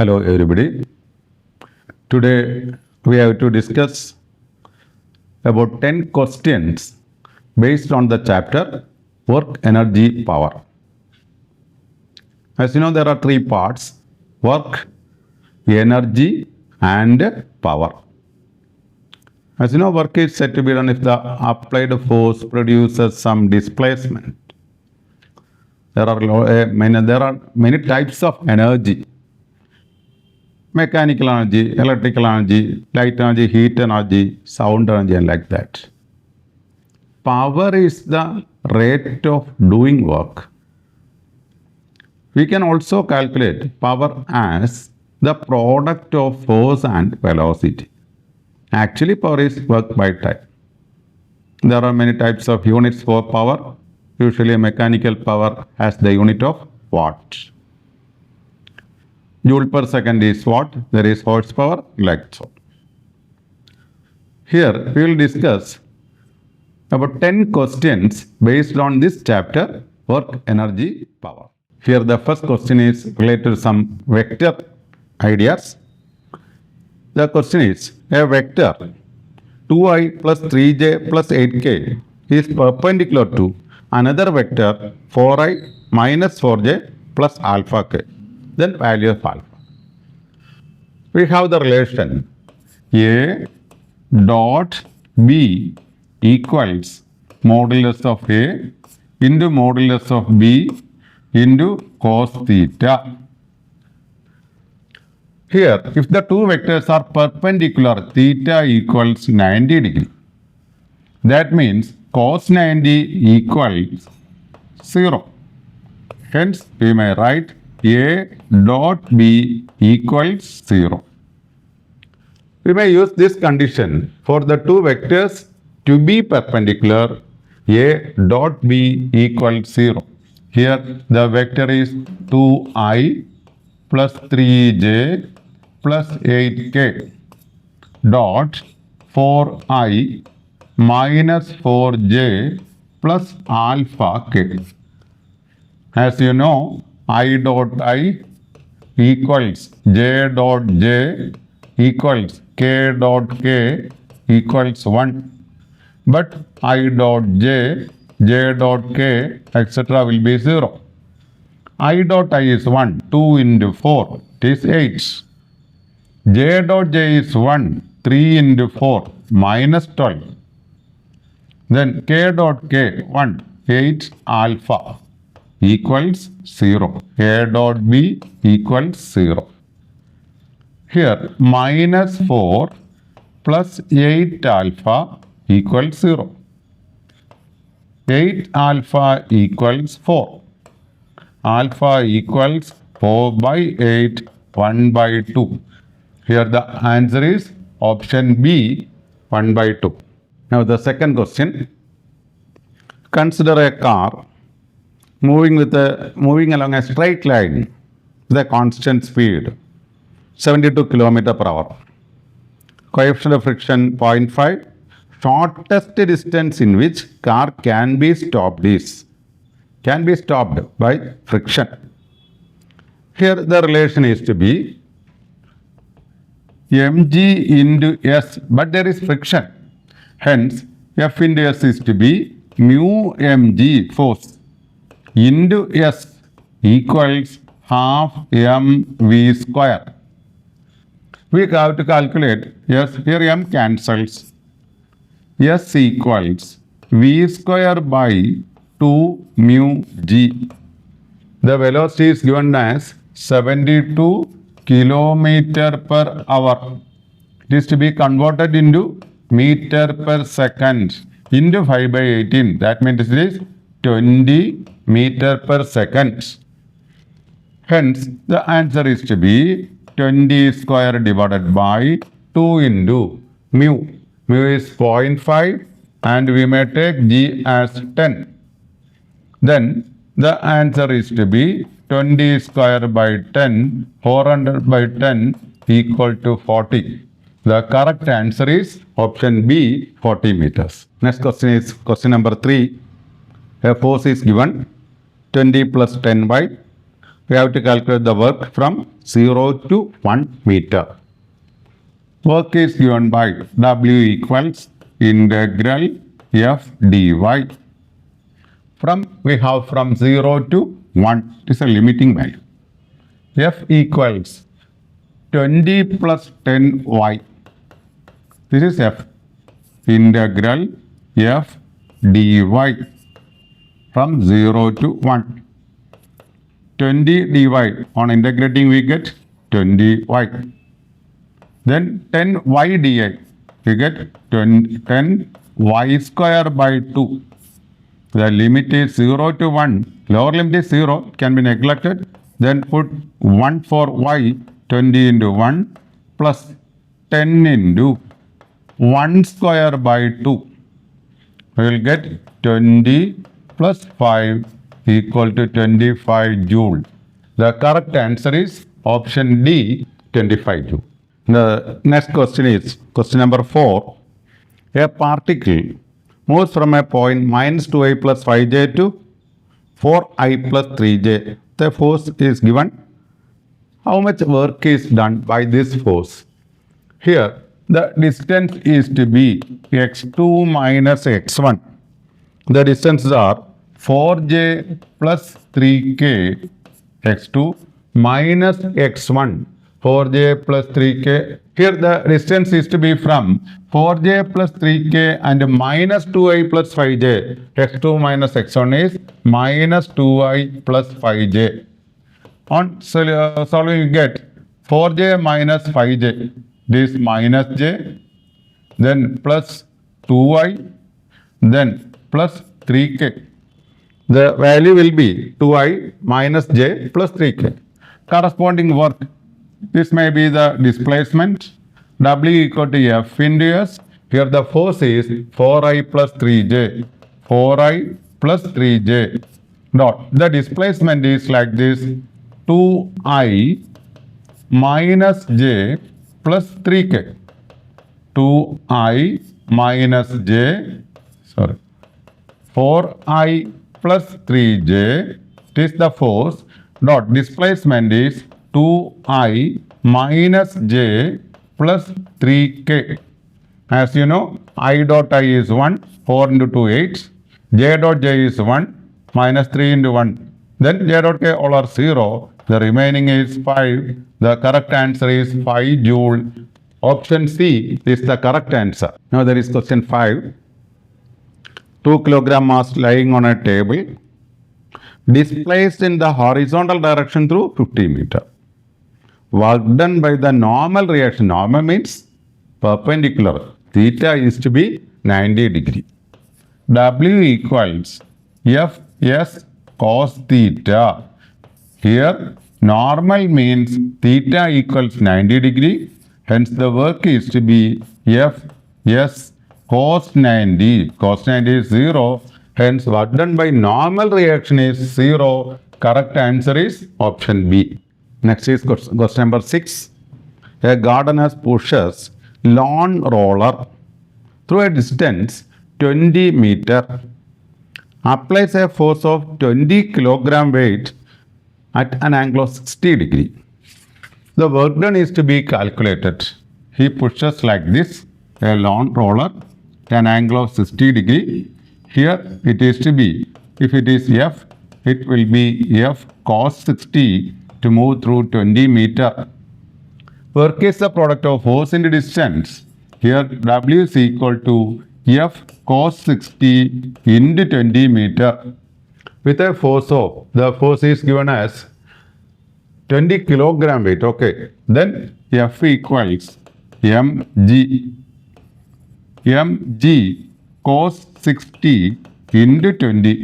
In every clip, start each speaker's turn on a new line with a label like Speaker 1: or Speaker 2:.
Speaker 1: Hello everybody. Today we have to discuss about 10 questions based on the chapter Work, Energy, Power. As you know, there are three parts: work, energy and power. As you know, work is said to be done if the applied force produces some displacement. There are many types of energy: mechanical energy, electrical energy, light energy, heat energy, sound energy, and like that. Power is the rate of doing work. We can also calculate power as the product of force and velocity. Actually, power is work by time. There are many types of units for power. Usually, mechanical power has the unit of watt. Joule per second is watt. There is horsepower, like so. Here, we will discuss about 10 questions based on this chapter, work, energy, power. Here, the first question is related to some vector ideas. The question is, a vector 2i plus 3j plus 8k is perpendicular to another vector 4i minus 4j plus alpha k. Then value of alpha. We have the relation A dot B equals modulus of A into modulus of B into cos theta. Here, if the two vectors are perpendicular, theta equals 90 degree. That means cos 90 equals 0. Hence, we may write A dot B equals 0. We may use this condition for the two vectors to be perpendicular. A dot B equals 0. Here the vector is 2i plus 3j plus 8k dot 4i minus 4j plus alpha k. As you know, I dot I equals j dot j equals k dot k equals 1. But I dot j, j dot k, etc. will be 0. I dot I is 1, 2 into 4, it is 8. J dot j is 1, 3 into 4, minus 12. Then k dot k, 1, 8 alpha equals 0. A dot B equals 0. Here, minus 4 plus 8 alpha equals 0. 8 alpha equals 4. Alpha equals 4 by 8, 1 by 2. Here the answer is option B, 1 by 2. Now the second question. Consider a car moving along a straight line with a constant speed, 72 km per hour. Coefficient of friction 0.5. Shortest distance in which car can be stopped by friction. Here the relation is to be mg into s, but there is friction. Hence, F into S is to be mu mg force into S equals half mv square. We have to calculate S. Here m cancels. S equals v square by 2 mu g. The velocity is given as 72 kilometer per hour. It is to be converted into meter per second into 5 by 18. That means it is 20 meter per second. Hence, the answer is to be 20 square divided by 2 into mu. Mu is 0.5 and we may take g as 10. Then the answer is to be 20 square by 10, 400 by 10 equal to 40. The correct answer is option B, 40 meters. Next question is question number 3. A force is given 20 plus 10 by we have to calculate the work from 0 to 1 meter. Work is given by W equals integral F dy. We have from 0 to 1, it is a limiting value. F equals 20 plus 10y. This is F. Integral F dy from 0 to 1. 20 dy on integrating we get 20y. Then 10y di we get 10y square by 2. The limit is 0 to 1. Lower limit is 0, can be neglected. Then put 1 for y, 20 into 1 plus 10 into 1 square by 2. We will get 20 plus 5 equal to 25 joule. The correct answer is option D, 25 joule. The next question is question number 4. A particle moves from a point minus 2i plus 5j to 4i plus 3j. The force is given. How much work is done by this force? Here, the distance is to be x2 minus x1. The distances are 4j plus 3k x2 minus x1. 4j plus 3k. Here the distance is to be from 4j plus 3k and minus 2i plus 5j. x2 minus x1 is minus 2i plus 5j. On solving you get 4j minus 5j. This minus j, then plus 2i, then plus 3k. The value will be 2i minus j plus 3k. Corresponding work. This may be the displacement. W equal to F into S. Here the force is 4i plus 3j. 4i plus 3j. Dot. The displacement is like this. 2i minus j plus 3k. 2i minus j. 4i plus 3j. It is the force. Dot. Displacement is 2i minus j plus 3k. As you know, I dot I is 1, 4 into 2, 8. J dot j is 1, minus 3 into 1. Then j dot k all are 0. The remaining is 5. The correct answer is 5 joule. Option C is the correct answer. Now there is question 5. 2 kilogram mass lying on a table, displaced in the horizontal direction through 50 meter. Work done by the normal reaction. Normal means perpendicular. Theta is to be 90 degree. W equals Fs cos theta. Here normal means theta equals 90 degree. Hence the work is to be Fs cos 90. Cos 90 is 0. Hence work done by normal reaction is 0. Correct answer is option B. Next is question number 6. A gardener pushes lawn roller through a distance 20 meter. Applies a force of 20 kilogram weight at an angle of 60 degree. The work done is to be calculated. He pushes like this a lawn roller at an angle of 60 degree. Here it is to be, if it is F, it will be F cos 60 to move through 20 meter. Work is the product of force into distance. Here W is equal to F cos 60 into 20 meter. With a force of, the force is given as 20 kilogram weight. Okay. Then F equals mg. mg cos 60 into 20.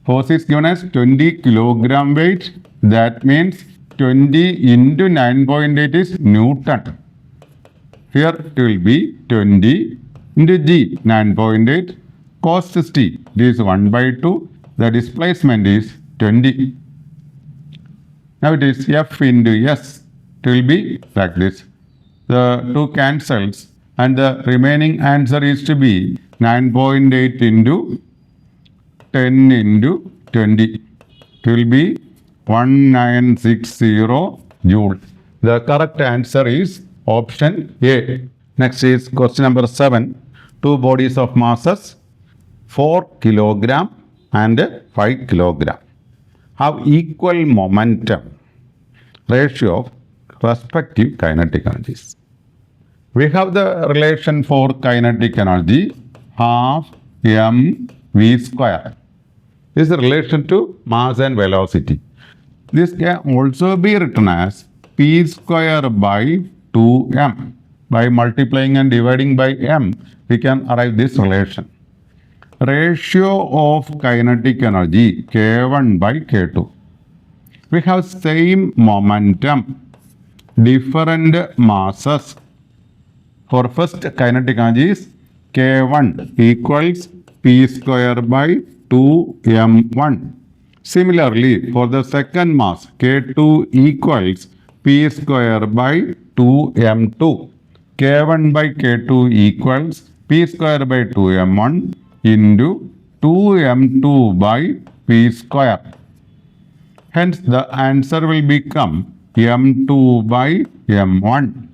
Speaker 1: Force is given as 20 kilogram weight. That means 20 into 9.8 is Newton. Here it will be 20 into G, 9.8 cos 60. This is 1 by 2. The displacement is 20. Now it is F into S. It will be like this. The 2 cancels and the remaining answer is to be 9.8 into 10 into 20. It will be 1960 Joule. The correct answer is option A. Next is question number 7. Two bodies of masses 4 kilogram and 5 kilogram have equal momentum ratio of respective kinetic energies. We have the relation for kinetic energy half mv square. This is a relation to mass and velocity. This can also be written as p square by 2m. By multiplying and dividing by m, we can arrive this relation. Ratio of kinetic energy K1 by K2. We have same momentum, different masses. For first kinetic energy is K1 equals p square by 2m1. Similarly, for the second mass, K2 equals p square by 2m2. K1 by K2 equals p square by 2m1 into 2m2 by p square. Hence, the answer will become m2 by m1.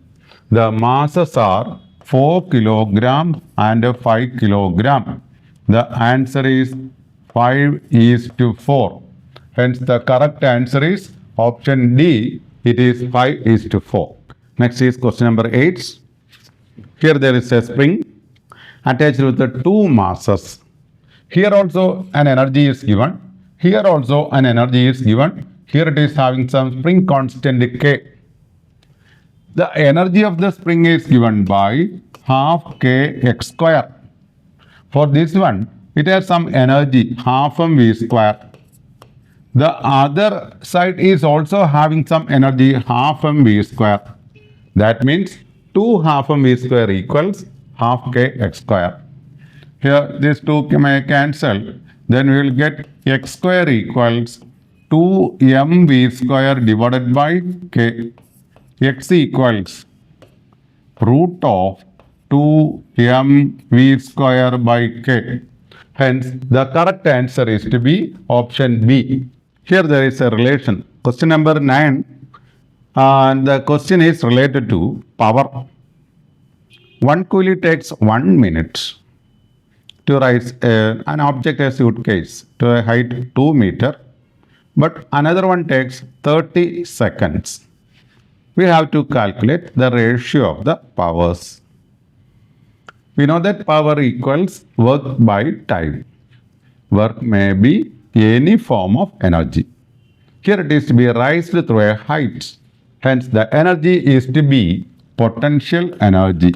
Speaker 1: The masses are 4 kilogram and 5 kilogram. The answer is 5:4. Hence, the correct answer is option D. It is 5:4. Next is question number 8. Here there is a spring attached with the two masses. Here also an energy is given. Here also an energy is given. Here it is having some spring constant K. The energy of the spring is given by half kx square. For this one, it has some energy half mv square. The other side is also having some energy half mv square. That means 2 half mv square equals half kx square. Here these two may cancel. Then we will get x square equals 2mv square divided by k. X equals root of 2mv square by k. Hence, the correct answer is to be option B. Here there is a relation. Question number 9. And the question is related to power. One coolie takes 1 minute to raise an object, a suitcase, to a height 2 meters, but another one takes 30 seconds. We have to calculate the ratio of the powers. We know that power equals work by time. Work may be any form of energy. Here it is to be raised through a height. Hence, the energy is to be potential energy.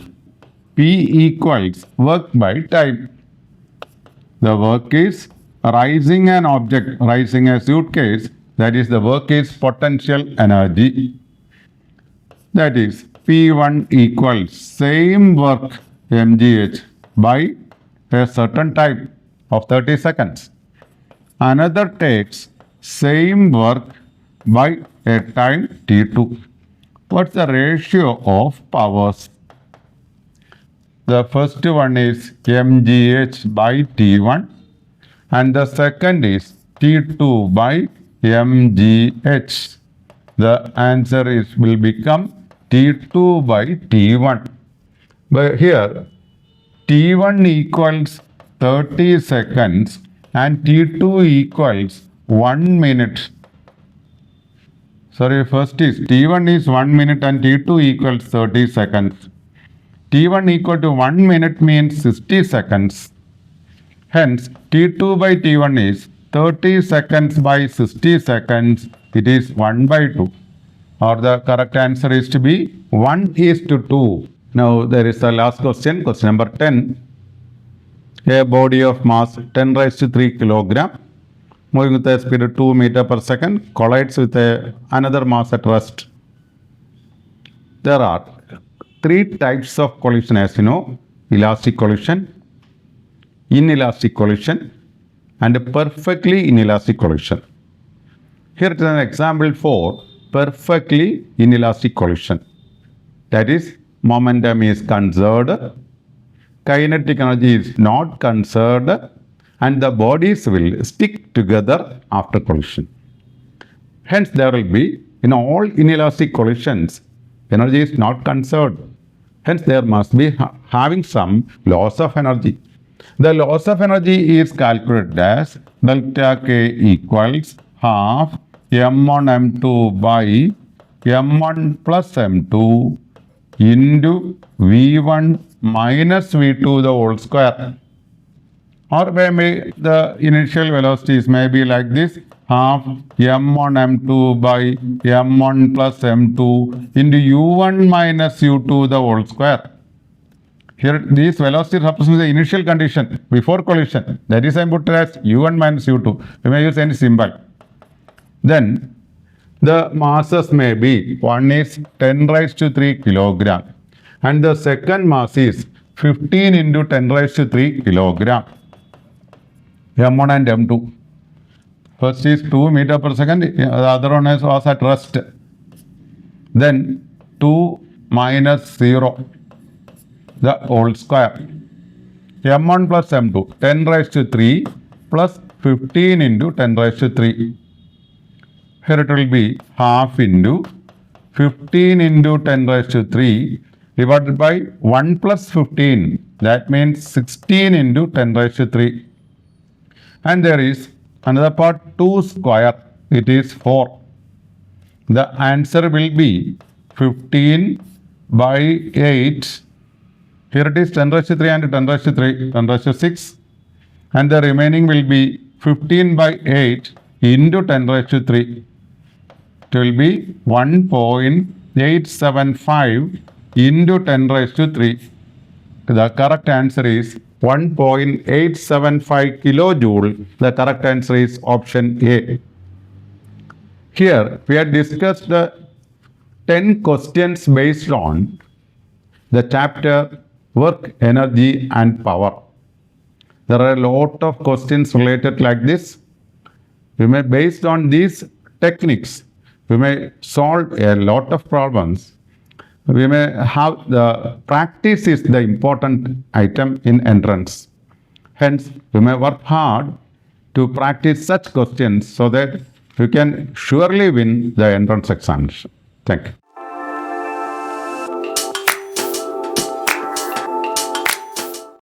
Speaker 1: P equals work by time. The work is raising an object, raising a suitcase. That is, the work is potential energy. That is, P1 equals same work mgh by a certain time of 30 seconds. Another takes same work by a time t2. What's the ratio of powers? The first one is mgh by t1 and the second is t2 by mgh. The answer will become t2 by t1. But here t1 equals 30 seconds and t2 equals 1 minute. Sorry, first is t1 is 1 minute and t2 equals 30 seconds. t1 equal to 1 minute means 60 seconds. Hence, t2 by t1 is 30 seconds by 60 seconds. It is 1 by 2. Or the correct answer is to be 1:2. Now, there is the last question, question number 10. A body of mass 10 raised to 3 kilogram moving with a speed of 2 meters per second collides with another mass at rest. There are 3 types of collision, as you know: elastic collision, inelastic collision, and perfectly inelastic collision. Here is an example for perfectly inelastic collision. That is, momentum is conserved, kinetic energy is not conserved, and the bodies will stick together after collision. Hence, there will be, in all inelastic collisions, energy is not conserved. Hence, there must be having some loss of energy. The loss of energy is calculated as delta K equals half M1 M2 by M1 plus M2 into V1 minus V2 the whole square. Or maybe the initial velocities may be like this, half m1 m2 by m1 plus m2 into u1 minus u2 the whole square. Here these velocities represent the initial condition before collision. That is I put it as u1 minus u2. You may use any symbol. Then the masses may be, one is 10 raised to 3 kilogram and the second mass is 15 into 10 raised to 3 kilogram. M1 and M2. First is 2 meter per second, the other one was at rest. Then 2 minus 0, the whole square. M1 plus M2, 10 raised to 3 plus 15 into 10 raised to 3. Here it will be half into 15 into 10 raised to 3 divided by 1 plus 15. That means 16 into 10 raised to 3. And there is another part 2 square, it is 4. The answer will be 15 by 8. Here it is 10 raised to 3 and 10 raised to 3, 10 raised to 6. And the remaining will be 15 by 8 into 10 raised to 3. It will be 1.875 into 10 raised to 3. The correct answer is 1.875 kilojoule. The correct answer is option A. Here we have discussed the 10 questions based on the chapter work, energy and power. There are a lot of questions related like this. We may, based on these techniques, we may solve a lot of problems. We may have the practice is the important item in entrance. Hence, we may work hard to practice such questions so that we can surely win the entrance examination. Thank you.